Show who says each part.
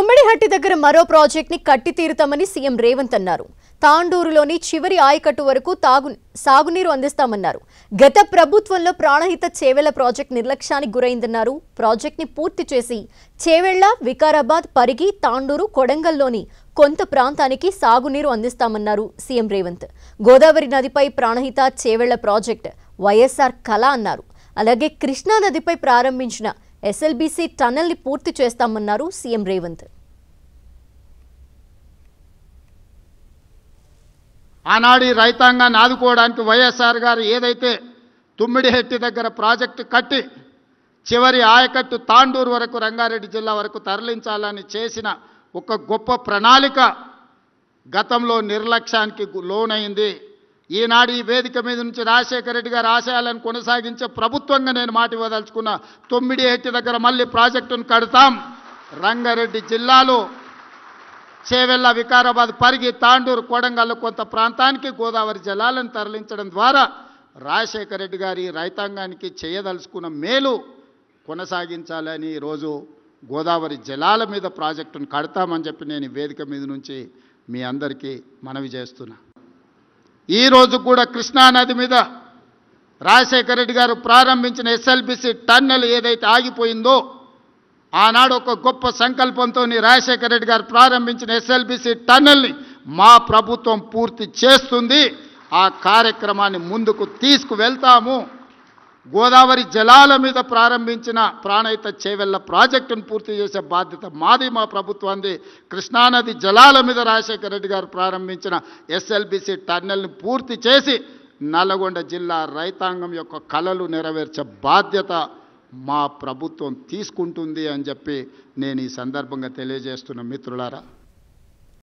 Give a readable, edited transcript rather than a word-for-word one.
Speaker 1: తొమ్మిడిహట్టి దగ్గర మరో ప్రాజెక్ట్ ని కట్టి తీరుతామని సీఎం రేవంత్ అన్నారు. తాండూరులోని చివరి ఆయకట్టు వరకు సాగునీరు అందిస్తామన్నారు. గత ప్రభుత్వంలో ప్రాణహిత చేవెళ్ల ప్రాజెక్ట్ నిర్లక్ష్యానికి గురైందన్నారు. ప్రాజెక్ట్ ని పూర్తి చేసి చేవెళ్ల, వికారాబాద్, పరిగి, తాండూరు, కొడంగల్లోని కొంత ప్రాంతానికి సాగునీరు అందిస్తామన్నారు సీఎం రేవంత్. గోదావరి నదిపై ప్రాణహిత చేవెళ్ల ప్రాజెక్ట్ వైఎస్ఆర్ కళ అన్నారు. అలాగే కృష్ణా నదిపై ప్రారంభించిన ఎస్ఎల్బీసీ టన్నల్ ని పూర్తి చేస్తామన్నారు సీఎం రేవంత్.
Speaker 2: ఆనాడు రైతాంగాన్ని ఆదుకోవడానికి వైఎస్ఆర్ గారు ఏదైతే తుమ్మిడిహెట్టి దగ్గర ప్రాజెక్టు కట్టి చివరి ఆయకట్టు తాండూరు వరకు రంగారెడ్డి జిల్లా వరకు తరలించాలని చేసిన ఒక గొప్ప ప్రణాళిక గతంలో నిర్లక్ష్యానికి లోనైంది. ఈనాడు ఈ వేదిక మీద నుంచి రాజశేఖర రెడ్డి గారు ఆశయాలను కొనసాగించే ప్రభుత్వంగా నేను మాట ఇవ్వదలుచుకున్న. తొమ్మిడిహెట్టి దగ్గర మళ్ళీ ప్రాజెక్టును కడతాం. రంగారెడ్డి జిల్లాలో చేవెళ్ల, వికారాబాద్, పరిగి, తాండూరు, కొడంగల్ కొంత ప్రాంతానికి గోదావరి జలాలను తరలించడం ద్వారా రాజశేఖర రెడ్డి గారి రైతాంగానికి చేయదలుచుకున్న మేలు కొనసాగించాలని ఈరోజు గోదావరి జలాల మీద ప్రాజెక్టును కడతామని చెప్పి నేను ఈ వేదిక మీద నుంచి మీ అందరికీ మనవి చేస్తున్నా. ఈరోజు కూడా కృష్ణానది మీద రాజశేఖర రెడ్డి గారు ప్రారంభించిన ఎస్ఎల్బీసీ టన్నెల్ ఏదైతే ఆగిపోయిందో, ఆనాడు ఒక గొప్ప సంకల్పంతో రాజశేఖర రెడ్డి గారు ప్రారంభించిన ఎస్ఎల్బీసీ టన్నెల్ని మా ప్రభుత్వం పూర్తి చేస్తుంది. ఆ కార్యక్రమాన్ని ముందుకు తీసుకువెళ్తాము. గోదావరి జలాల మీద ప్రారంభించిన ప్రాణహిత చేవెళ్ల ప్రాజెక్టును పూర్తి చేసే బాధ్యత మాది, మా ప్రభుత్వాన్ని. కృష్ణానది జలాల మీద రాజశేఖర రెడ్డి గారు ప్రారంభించిన ఎస్ఎల్బీసీ టన్నెల్ని పూర్తి చేసి నల్గొండ జిల్లా రైతాంగం యొక్క కలలు నెరవేర్చే బాధ్యత మా ప్రభుత్వం తీసుకుంటుంది అని చెప్పి నేను ఈ సందర్భంగా తెలియజేస్తున్న మిత్రులారా.